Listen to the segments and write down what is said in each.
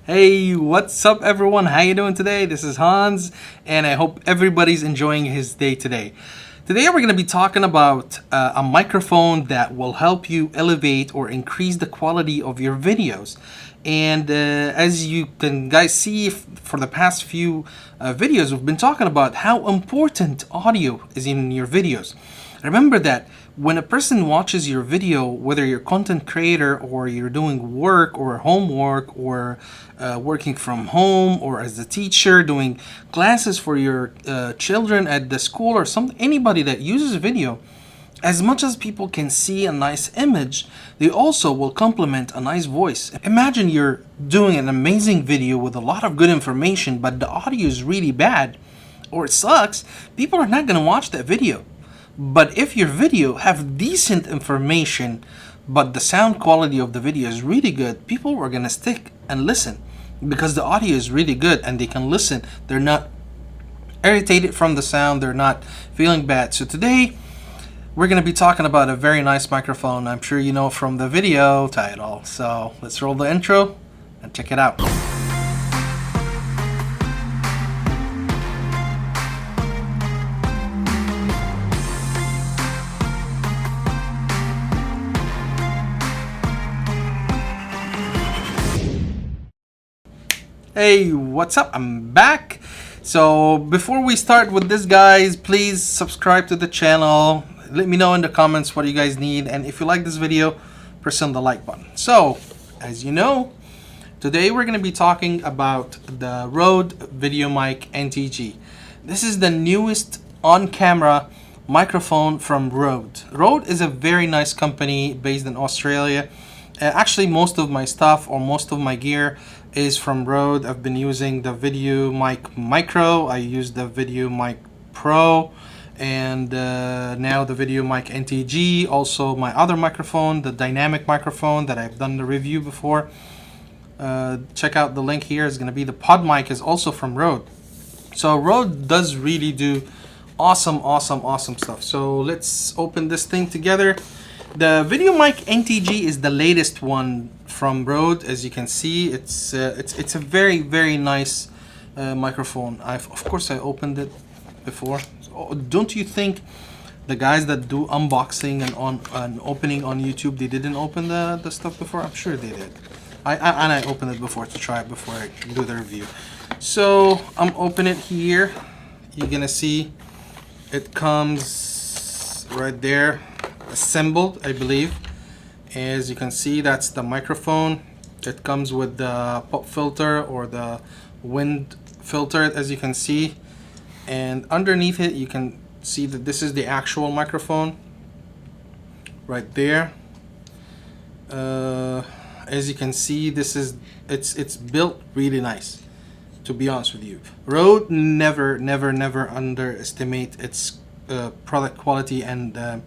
Hey, what's up everyone? How you doing today? This is Hans, and I hope everybody's enjoying his day today. Today we're going to be talking about a microphone that will help you elevate or increase the quality of your videos. And as you can guys see for the past few videos, we've been talking about how important audio is in your videos. Remember that when a person watches your video, whether you're a content creator or you're doing work or homework or working from home or as a teacher doing classes for your children at the school or something, anybody that uses video, as much as people can see a nice image, they also will complement a nice voice. Imagine you're doing an amazing video with a lot of good information, but the audio is really bad or it sucks. People are not going to watch that video. But if your video have decent information, but the sound quality of the video is really good, people are gonna stick and listen because the audio is really good and they can listen. They're not irritated from the sound. They're not feeling bad. So today we're gonna be talking about a very nice microphone. I'm sure you know from the video title. So let's roll the intro and check it out. Hey, what's up? I'm back. So before we start with this, guys, please subscribe to the channel. Let me know in the comments what you guys need, and if you like this video, press on the like button. So as you know, today we're going to be talking about the Rode VideoMic NTG. This is the newest on-camera microphone from Rode. Rode is a very nice company based in Australia. Actually, most of my stuff or most of my gear is from Rode. I've been using the VideoMic Micro, I use the VideoMic Pro, and now the VideoMic NTG. Also my other microphone, the dynamic microphone that I've done the review before. Check out the link here. It's going to be the Podmic is also from Rode. So Rode does really do awesome stuff. So let's open this thing together. The VideoMic NTG is the latest one from Rode. As you can see, it's a very nice microphone. Of course I opened it before. So don't you think the guys that do unboxing and opening on YouTube, they didn't open the stuff before? I'm sure they did. I opened it before to try it before I do the review. So I'm opening it here. You're gonna see it comes right there, assembled, I believe. As you can see, that's the microphone. It comes with the pop filter or the wind filter, as you can see, and underneath it you can see that this is the actual microphone right there. As you can see, this is it's built really nice, to be honest with you. Rode never underestimate its product quality, and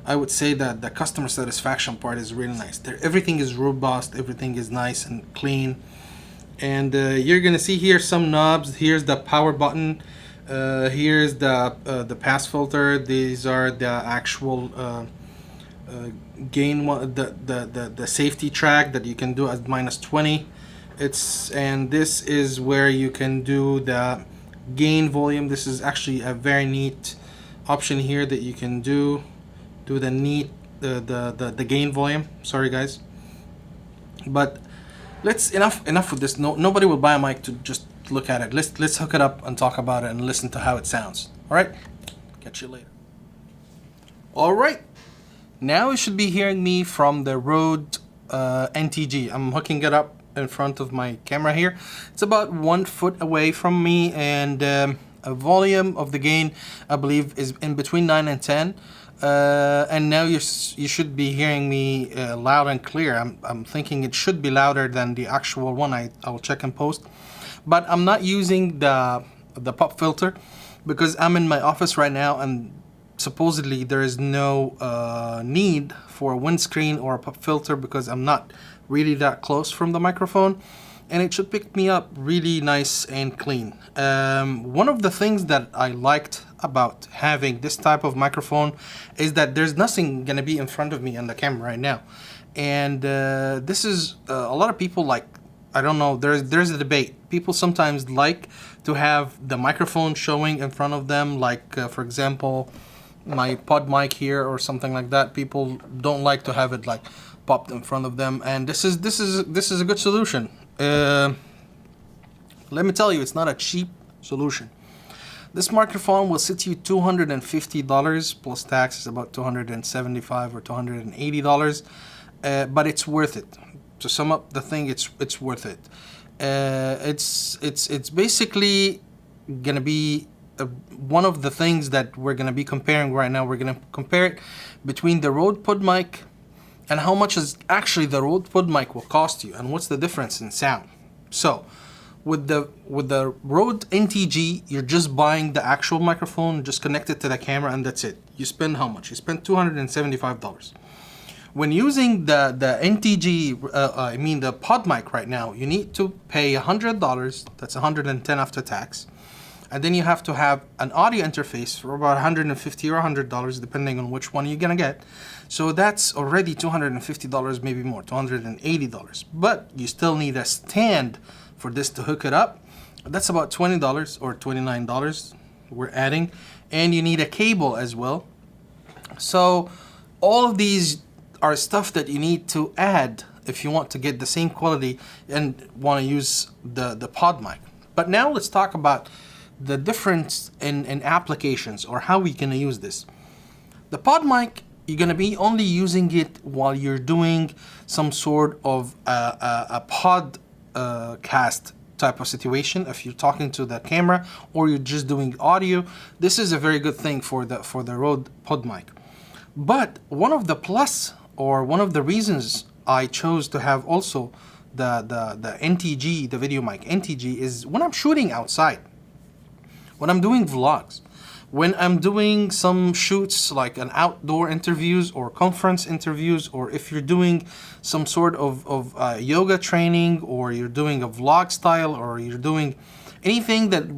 I would say that the customer satisfaction part is really nice. Everything is robust, everything is nice and clean. And you're gonna see here some knobs. Here's the power button. Here's the pass filter. These are the actual gain one, the safety track that you can do at -20. And this is where you can do the gain volume. This is actually a very neat option here that you can do the gain volume. Sorry guys, but enough with this. Nobody will buy a mic to just look at it. Let's hook it up and talk about it and listen to how it sounds. All right, catch you later. All right, now you should be hearing me from the Rode NTG. I'm hooking it up in front of my camera here. It's about 1 foot away from me, and a volume of the gain, I believe, is in between 9 and 10. And now you should be hearing me loud and clear. I'm thinking it should be louder than the actual one. I'll check and post. But I'm not using the pop filter because I'm in my office right now, and supposedly there is no need for a windscreen or a pop filter because I'm not really that close from the microphone, and it should pick me up really nice and clean. One of the things that I liked about having this type of microphone is that there's nothing gonna be in front of me on the camera right now, and this is a lot of people like I don't know, there's a debate. People sometimes like to have the microphone showing in front of them, like for example, my pod mic here or something like that. People don't like to have it like popped in front of them, and this is a good solution. Let me tell you, it's not a cheap solution. This microphone will sit you $250 plus tax is about $275 or $280, but it's worth it. To sum up the thing, it's worth it. It's basically gonna be one of the things that we're gonna be comparing right now. We're gonna compare it between the Rode Podmic and how much is actually the Rode Podmic will cost you, and what's the difference in sound. So with the Rode NTG, you're just buying the actual microphone, just connect it to the camera, and that's it. You spend how much? You spend $275. When using the NTG, I mean the Podmic right now, you need to pay $100. That's $110 after tax. And then you have to have an audio interface for about $150 or $100, depending on which one you're gonna get. So that's already $250, maybe more, $280. But you still need a stand for this to hook it up. That's about $20 or $29 we're adding. And you need a cable as well. So all of these are stuff that you need to add if you want to get the same quality and want to use the Podmic. But now let's talk about the difference in applications, or how we can use this. The Podmic, you're going to be only using it while you're doing some sort of a podcast type of situation. If you're talking to the camera or you're just doing audio, this is a very good thing for the Rode Podmic. But one of the plus, or one of the reasons I chose to have also the NTG, the VideoMic NTG, is when I'm shooting outside, when I'm doing vlogs, when I'm doing some shoots like an outdoor interviews or conference interviews, or if you're doing some sort of yoga training, or you're doing a vlog style, or you're doing anything that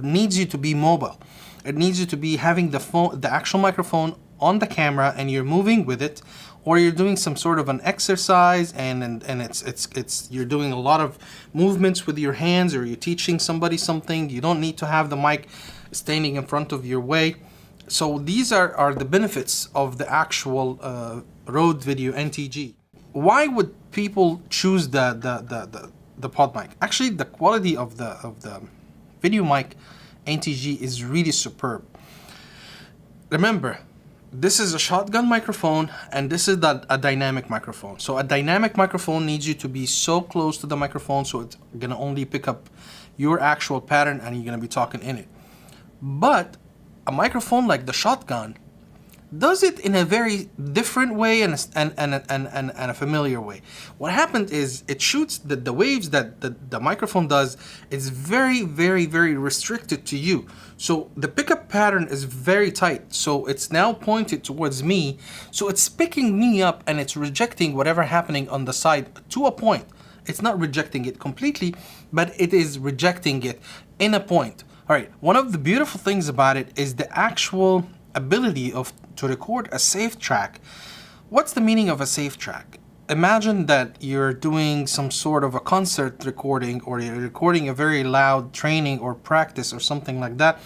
needs you to be mobile. It needs you to be having the actual microphone on the camera and you're moving with it, or you're doing some sort of an exercise and it's you're doing a lot of movements with your hands, or you're teaching somebody something. You don't need to have the mic standing in front of your way. So these are the benefits of the actual Rode Video NTG. Why would people choose the Podmic? Actually, the quality of the VideoMic NTG is really superb. Remember, this is a shotgun microphone and this is a dynamic microphone. So a dynamic microphone needs you to be so close to the microphone, so it's gonna only pick up your actual pattern and you're gonna be talking in it. But a microphone like the shotgun does it in a very different way and a familiar way. What happened is it shoots the waves that the microphone does is very, very, very restricted to you. So the pickup pattern is very tight. So it's now pointed towards me. So it's picking me up and it's rejecting whatever happening on the side to a point. It's not rejecting it completely, but it is rejecting it in a point. All right, one of the beautiful things about it is the actual ability to record a safe track. What's the meaning of a safe track? Imagine that you're doing some sort of a concert recording, or you're recording a very loud training or practice or something like that,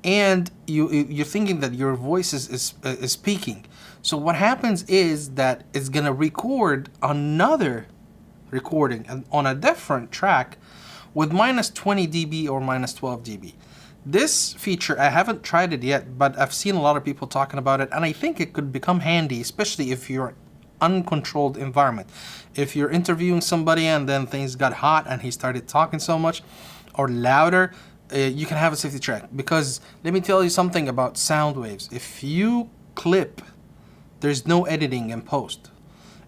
and you're thinking that your voice is peaking. So what happens is that it's gonna record another recording on a different track with minus 20 dB or minus 12 dB. This feature, I haven't tried it yet, but I've seen a lot of people talking about it, and I think it could become handy, especially if you're uncontrolled environment. If you're interviewing somebody and then things got hot and he started talking so much or louder, you can have a safety track. Because let me tell you something about sound waves. If you clip, there's no editing in post.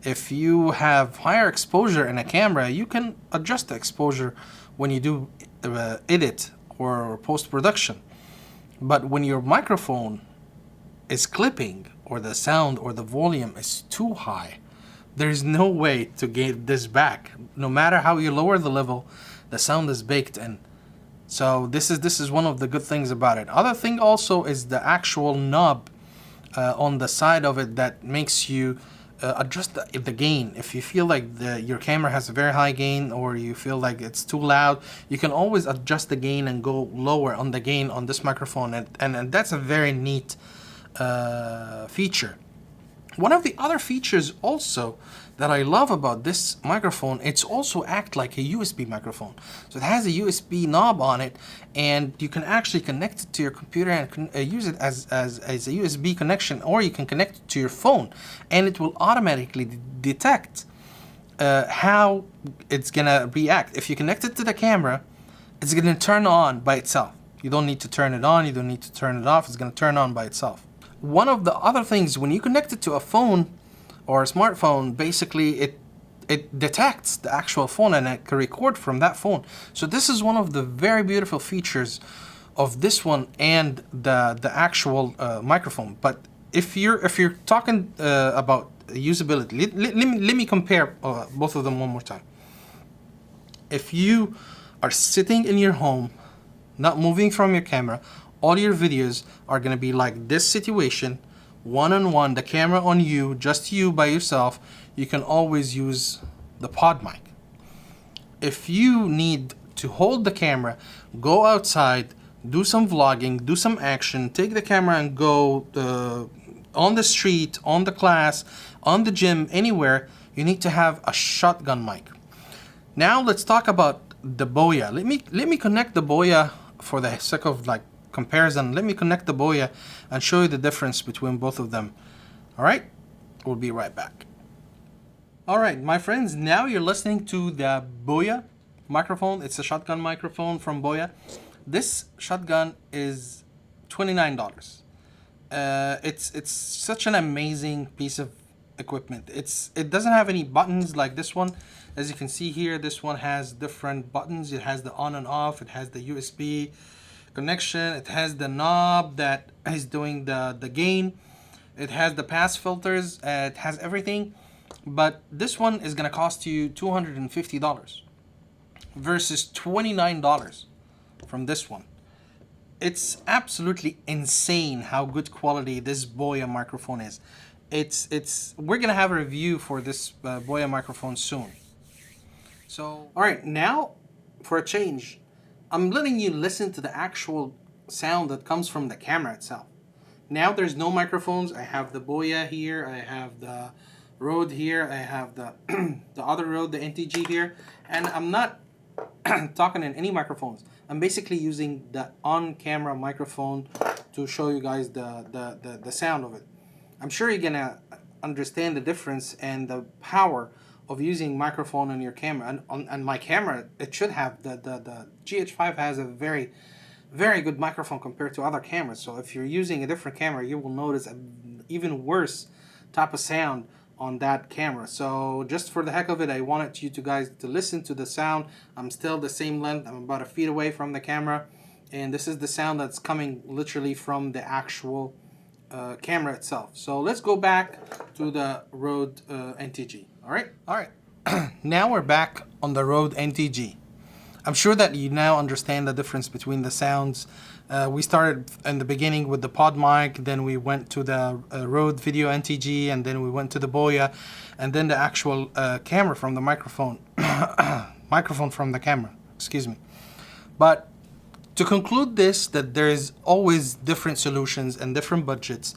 If you have higher exposure in a camera, you can adjust the exposure when you do edit or post-production. But when your microphone is clipping, or the sound or the volume is too high, there's no way to get this back. No matter how you lower the level, the sound is baked in. So this is one of the good things about it. Other thing also is the actual knob on the side of it that makes you adjust the gain. If you feel like your camera has a very high gain, or you feel like it's too loud, you can always adjust the gain and go lower on the gain on this microphone, and that's a very neat feature. One of the other features also that I love about this microphone, it's also act like a USB microphone. So it has a USB knob on it, and you can actually connect it to your computer and use it as a USB connection, or you can connect it to your phone, and it will automatically detect how it's gonna react. If you connect it to the camera, it's gonna turn on by itself. You don't need to turn it on, you don't need to turn it off, it's gonna turn on by itself. One of the other things, when you connect it to a phone or a smartphone, basically it detects the actual phone and it can record from that phone. So this is one of the very beautiful features of this one and the actual microphone. But if you're talking about usability, let me compare both of them one more time. If you are sitting in your home, not moving from your camera, all your videos are going to be like this situation, one-on-one, the camera on you, just you by yourself. You can always use the Podmic. If you need to hold the camera, go outside, do some vlogging, do some action, take the camera and go on the street, on the class, on the gym, anywhere, you need to have a shotgun mic. Now let's talk about the Boya. Let me connect the Boya for the sake of like comparison. Let me connect the Boya and show you the difference between both of them. All right, we'll be right back. All right, my friends, now you're listening to the Boya microphone. It's a shotgun microphone from Boya. This shotgun is $29. It's such an amazing piece of equipment. It doesn't have any buttons like this one. As you can see here, this one has different buttons. It has the on and off. It has the USB connection. It has the knob that is doing the gain. It has the pass filters. It has everything. But this one is gonna cost you $250 versus $29 from this one. It's absolutely insane how good quality this Boya microphone is. We're gonna have a review for this Boya microphone soon. So, all right, now for a change, I'm letting you listen to the actual sound that comes from the camera itself. Now there's no microphones. I have the Boya here, I have the Rode here, I have the the other Rode, the NTG here, and I'm not talking in any microphones. I'm basically using the on-camera microphone to show you guys the sound of it. I'm sure you're gonna understand the difference and the power of using microphone on your camera. And my camera, it should have the GH5 has a very good microphone compared to other cameras. So if you're using a different camera, you will notice an even worse type of sound on that camera. So just for the heck of it, I wanted you guys to listen to the sound. I'm still the same length. I'm about 1 feet away from the camera, and this is the sound that's coming literally from the actual camera itself. So let's go back to the Rode NTG. All right. Now we're back on the Rode NTG. I'm sure that you now understand the difference between the sounds. We started in the beginning with the Podmic, then we went to the Rode Video NTG, and then we went to the Boya, and then the actual camera from the microphone, microphone from the camera, excuse me. But to conclude this, that there is always different solutions and different budgets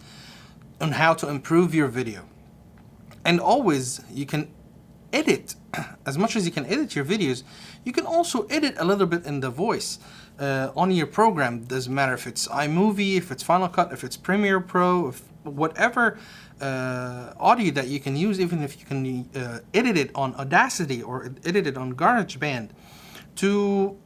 on how to improve your video. And always you can edit, as much as you can edit your videos, you can also edit a little bit in the voice on your program. Doesn't matter if it's iMovie, if it's Final Cut, if it's Premiere Pro, if whatever audio that you can use, even if you can edit it on Audacity or edit it on GarageBand, to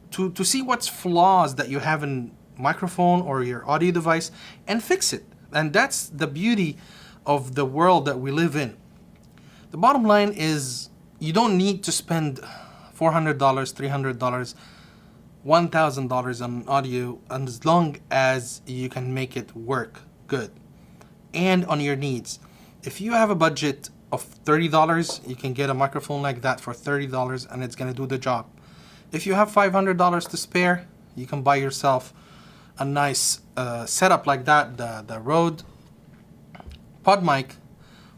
see what's flaws that you have in microphone or your audio device and fix it. And that's the beauty of the world that we live in. The bottom line is you don't need to spend $400, $300, $1,000 on audio, and as long as you can make it work good and on your needs. If you have a budget of $30, you can get a microphone like that for $30 and it's gonna do the job. If you have $500 to spare, you can buy yourself a nice setup like that, the Rode Podmic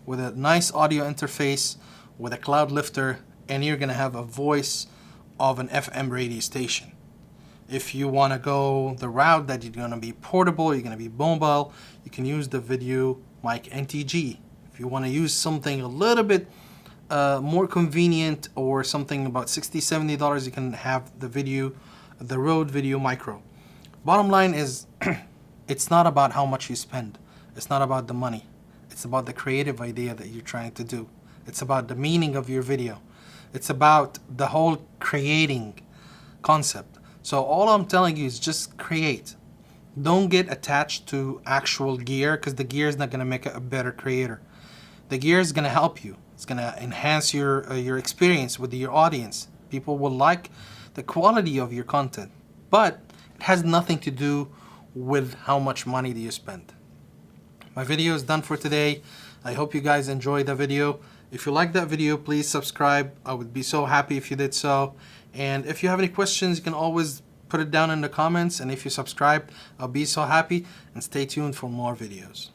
with a nice audio interface, with a cloud lifter, and you're gonna have a voice of an FM radio station. If you want to go the route that you're going to be portable, you're going to be mobile, you can use the VideoMic NTG. If you want to use something a little bit more convenient, or something about $60-$70, you can have the Rode Video Micro. Bottom line is, it's not about how much you spend. It's not about the money. It's about the creative idea that you're trying to do. It's about the meaning of your video. It's about the whole creating concept. So all I'm telling you is just create. Don't get attached to actual gear, because the gear is not going to make a better creator. The gear is going to help you. It's going to enhance your experience with your audience. People will like the quality of your content, but it has nothing to do with how much money do you spend. My video is done for today. I hope you guys enjoyed the video. If you like that video, please subscribe. I would be so happy if you did so. And if you have any questions, you can always put it down in the comments. And if you subscribe, I'll be so happy. And stay tuned for more videos.